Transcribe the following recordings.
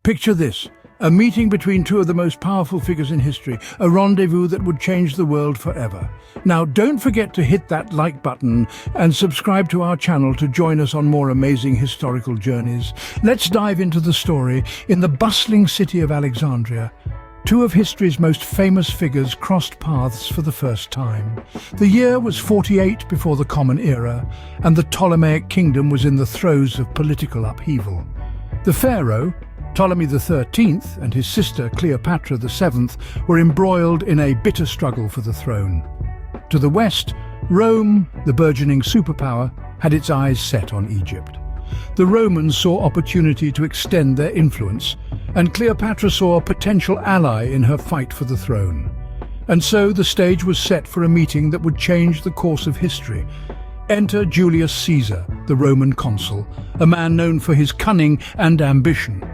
Picture this, a meeting between two of the most powerful figures in history, a rendezvous that would change the world forever. Now, don't forget to hit that like button and subscribe to our channel to join us on more amazing historical journeys. Let's dive into the story. In the bustling city of Alexandria, two of history's most famous figures crossed paths for the first time. The year was 48 before the Common Era, and the Ptolemaic kingdom was in the throes of political upheaval. The pharaoh, Ptolemy XIII, and his sister Cleopatra VII were embroiled in a bitter struggle for the throne. To the west, Rome, the burgeoning superpower, had its eyes set on Egypt. The Romans saw opportunity to extend their influence, and Cleopatra saw a potential ally in her fight for the throne. And so the stage was set for a meeting that would change the course of history. Enter Julius Caesar, the Roman consul, a man known for his cunning and ambition.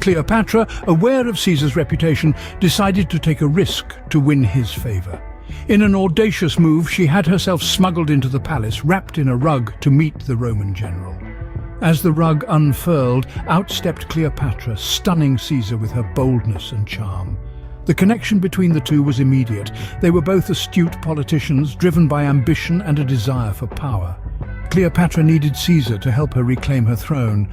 Cleopatra, aware of Caesar's reputation, decided to take a risk to win his favor. In an audacious move, she had herself smuggled into the palace, wrapped in a rug to meet the Roman general. As the rug unfurled, out stepped Cleopatra, stunning Caesar with her boldness and charm. The connection between the two was immediate. They were both astute politicians, driven by ambition and a desire for power. Cleopatra needed Caesar to help her reclaim her throne,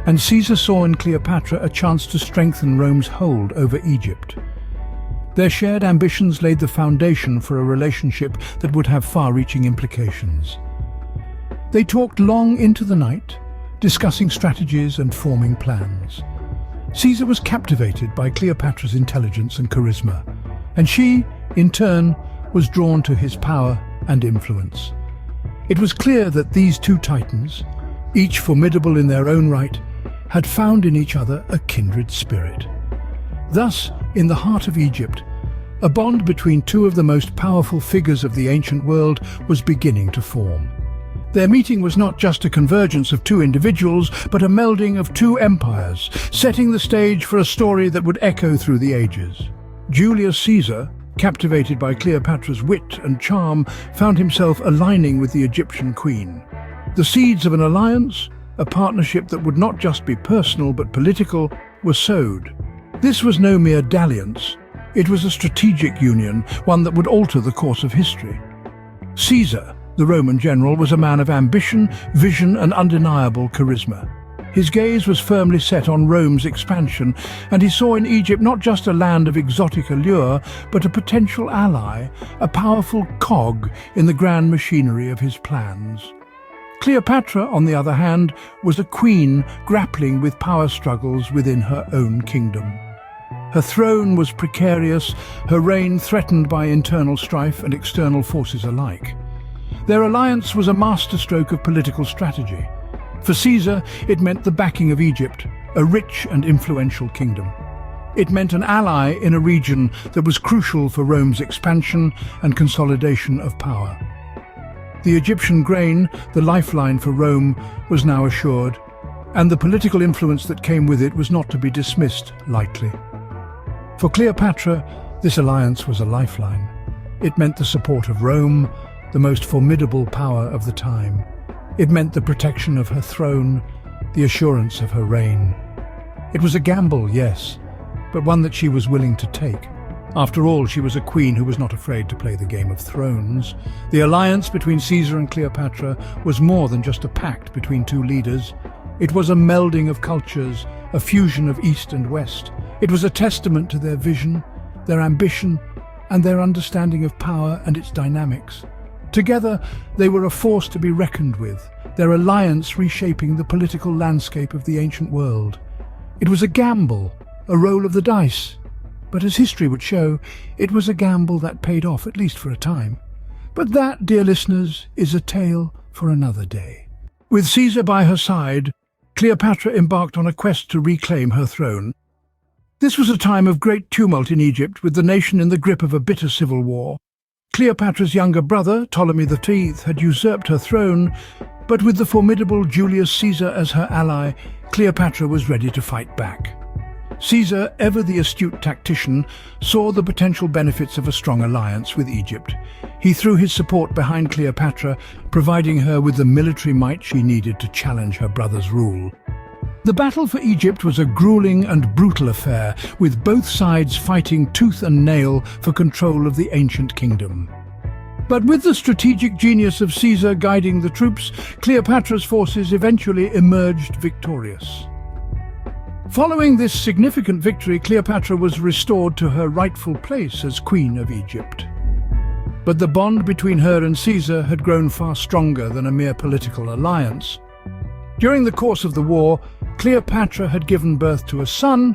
and Caesar saw in Cleopatra a chance to strengthen Rome's hold over Egypt. Their shared ambitions laid the foundation for a relationship that would have far-reaching implications. They talked long into the night, discussing strategies and forming plans. Caesar was captivated by Cleopatra's intelligence and charisma, and she, in turn, was drawn to his power and influence. It was clear that these two titans, each formidable in their own right, had found in each other a kindred spirit. Thus, in the heart of Egypt, a bond between two of the most powerful figures of the ancient world was beginning to form. Their meeting was not just a convergence of two individuals, but a melding of two empires, setting the stage for a story that would echo through the ages. Julius Caesar, captivated by Cleopatra's wit and charm, found himself aligning with the Egyptian queen. The seeds of an alliance, a partnership that would not just be personal but political, were sowed. This was no mere dalliance. It was a strategic union, one that would alter the course of history. Caesar, the Roman general, was a man of ambition, vision, and undeniable charisma. His gaze was firmly set on Rome's expansion, and he saw in Egypt not just a land of exotic allure, but a potential ally, a powerful cog in the grand machinery of his plans. Cleopatra, on the other hand, was a queen grappling with power struggles within her own kingdom. Her throne was precarious, her reign threatened by internal strife and external forces alike. Their alliance was a masterstroke of political strategy. For Caesar, it meant the backing of Egypt, a rich and influential kingdom. It meant an ally in a region that was crucial for Rome's expansion and consolidation of power. The Egyptian grain, the lifeline for Rome, was now assured, and the political influence that came with it was not to be dismissed lightly. For Cleopatra, this alliance was a lifeline. It meant the support of Rome, the most formidable power of the time. It meant the protection of her throne, the assurance of her reign. It was a gamble, yes, but one that she was willing to take. After all, she was a queen who was not afraid to play the game of thrones. The alliance between Caesar and Cleopatra was more than just a pact between two leaders. It was a melding of cultures, a fusion of East and West. It was a testament to their vision, their ambition, and their understanding of power and its dynamics. Together, they were a force to be reckoned with, their alliance reshaping the political landscape of the ancient world. It was a gamble, a roll of the dice. But as history would show, it was a gamble that paid off, at least for a time. But that, dear listeners, is a tale for another day. With Caesar by her side, Cleopatra embarked on a quest to reclaim her throne. This was a time of great tumult in Egypt, with the nation in the grip of a bitter civil war. Cleopatra's younger brother, Ptolemy XIII, had usurped her throne, but with the formidable Julius Caesar as her ally, Cleopatra was ready to fight back. Caesar, ever the astute tactician, saw the potential benefits of a strong alliance with Egypt. He threw his support behind Cleopatra, providing her with the military might she needed to challenge her brother's rule. The battle for Egypt was a grueling and brutal affair, with both sides fighting tooth and nail for control of the ancient kingdom. But with the strategic genius of Caesar guiding the troops, Cleopatra's forces eventually emerged victorious. Following this significant victory, Cleopatra was restored to her rightful place as Queen of Egypt. But the bond between her and Caesar had grown far stronger than a mere political alliance. During the course of the war, Cleopatra had given birth to a son,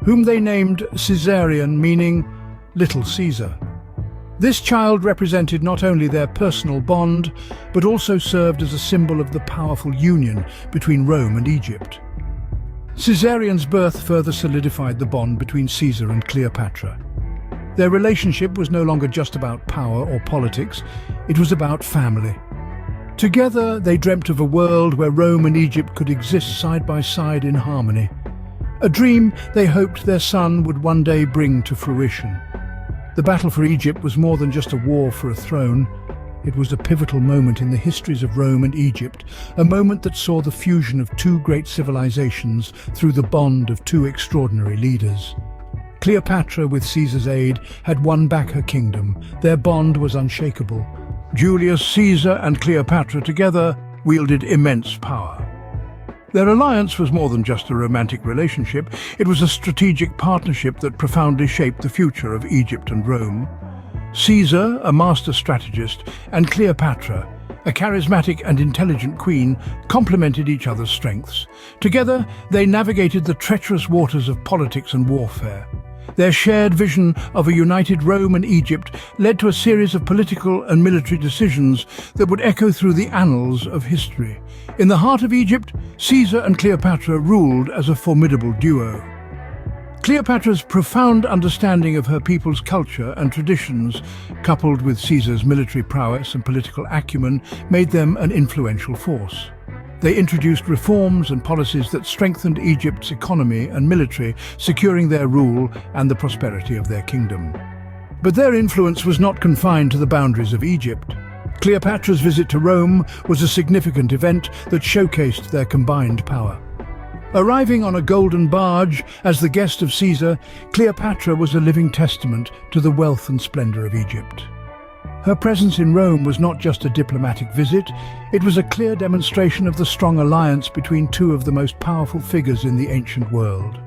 whom they named Caesarion, meaning Little Caesar. This child represented not only their personal bond, but also served as a symbol of the powerful union between Rome and Egypt. Caesarion's birth further solidified the bond between Caesar and Cleopatra. Their relationship was no longer just about power or politics, it was about family. Together, they dreamt of a world where Rome and Egypt could exist side by side in harmony. A dream they hoped their son would one day bring to fruition. The battle for Egypt was more than just a war for a throne. It was a pivotal moment in the histories of Rome and Egypt, a moment that saw the fusion of two great civilizations through the bond of two extraordinary leaders. Cleopatra, with Caesar's aid, had won back her kingdom. Their bond was unshakable. Julius, Caesar and Cleopatra together wielded immense power. Their alliance was more than just a romantic relationship, it was a strategic partnership that profoundly shaped the future of Egypt and Rome. Caesar, a master strategist, and Cleopatra, a charismatic and intelligent queen, complemented each other's strengths. Together, they navigated the treacherous waters of politics and warfare. Their shared vision of a united Rome and Egypt led to a series of political and military decisions that would echo through the annals of history. In the heart of Egypt, Caesar and Cleopatra ruled as a formidable duo. Cleopatra's profound understanding of her people's culture and traditions, coupled with Caesar's military prowess and political acumen, made them an influential force. They introduced reforms and policies that strengthened Egypt's economy and military, securing their rule and the prosperity of their kingdom. But their influence was not confined to the boundaries of Egypt. Cleopatra's visit to Rome was a significant event that showcased their combined power. Arriving on a golden barge as the guest of Caesar, Cleopatra was a living testament to the wealth and splendor of Egypt. Her presence in Rome was not just a diplomatic visit, it was a clear demonstration of the strong alliance between two of the most powerful figures in the ancient world.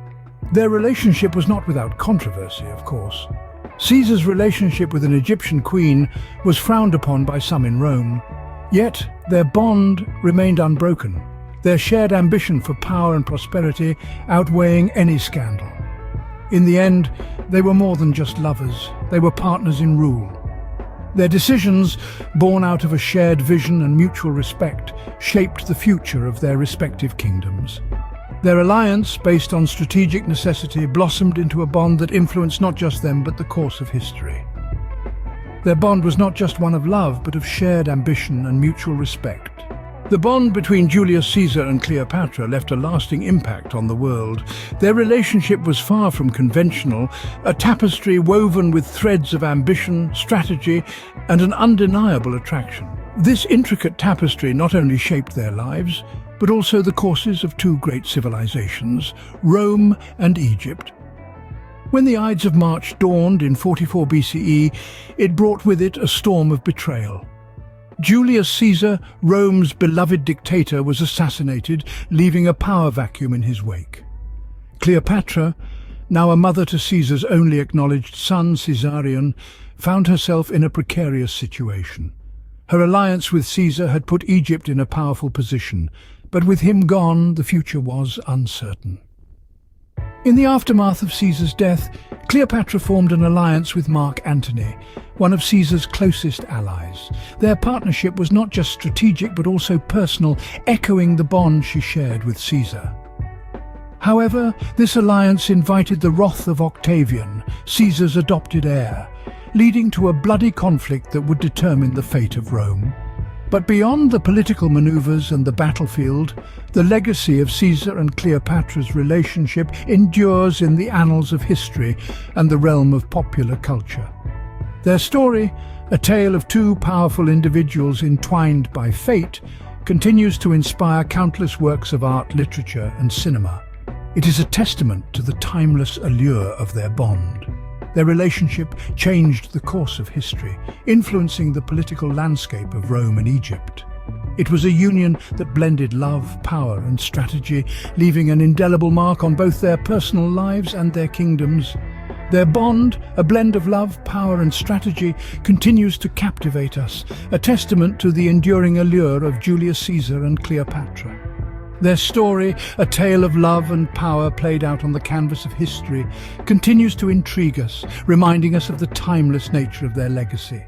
Their relationship was not without controversy, of course. Caesar's relationship with an Egyptian queen was frowned upon by some in Rome. Yet, their bond remained unbroken, their shared ambition for power and prosperity outweighing any scandal. In the end, they were more than just lovers, they were partners in rule. Their decisions, born out of a shared vision and mutual respect, shaped the future of their respective kingdoms. Their alliance, based on strategic necessity, blossomed into a bond that influenced not just them but the course of history. Their bond was not just one of love, but of shared ambition and mutual respect. The bond between Julius Caesar and Cleopatra left a lasting impact on the world. Their relationship was far from conventional, a tapestry woven with threads of ambition, strategy, and an undeniable attraction. This intricate tapestry not only shaped their lives, but also the courses of two great civilizations, Rome and Egypt. When the Ides of March dawned in 44 BCE, it brought with it a storm of betrayal. Julius Caesar, Rome's beloved dictator, was assassinated, leaving a power vacuum in his wake. Cleopatra, now a mother to Caesar's only acknowledged son, Caesarion, found herself in a precarious situation. Her alliance with Caesar had put Egypt in a powerful position, but with him gone, the future was uncertain. In the aftermath of Caesar's death, Cleopatra formed an alliance with Mark Antony, one of Caesar's closest allies. Their partnership was not just strategic but also personal, echoing the bond she shared with Caesar. However, this alliance invited the wrath of Octavian, Caesar's adopted heir, leading to a bloody conflict that would determine the fate of Rome. But beyond the political maneuvers and the battlefield, the legacy of Caesar and Cleopatra's relationship endures in the annals of history and the realm of popular culture. Their story, a tale of two powerful individuals entwined by fate, continues to inspire countless works of art, literature, and cinema. It is a testament to the timeless allure of their bond. Their relationship changed the course of history, influencing the political landscape of Rome and Egypt. It was a union that blended love, power, and strategy, leaving an indelible mark on both their personal lives and their kingdoms. Their bond, a blend of love, power, and strategy, continues to captivate us, a testament to the enduring allure of Julius Caesar and Cleopatra. Their story, a tale of love and power played out on the canvas of history, continues to intrigue us, reminding us of the timeless nature of their legacy.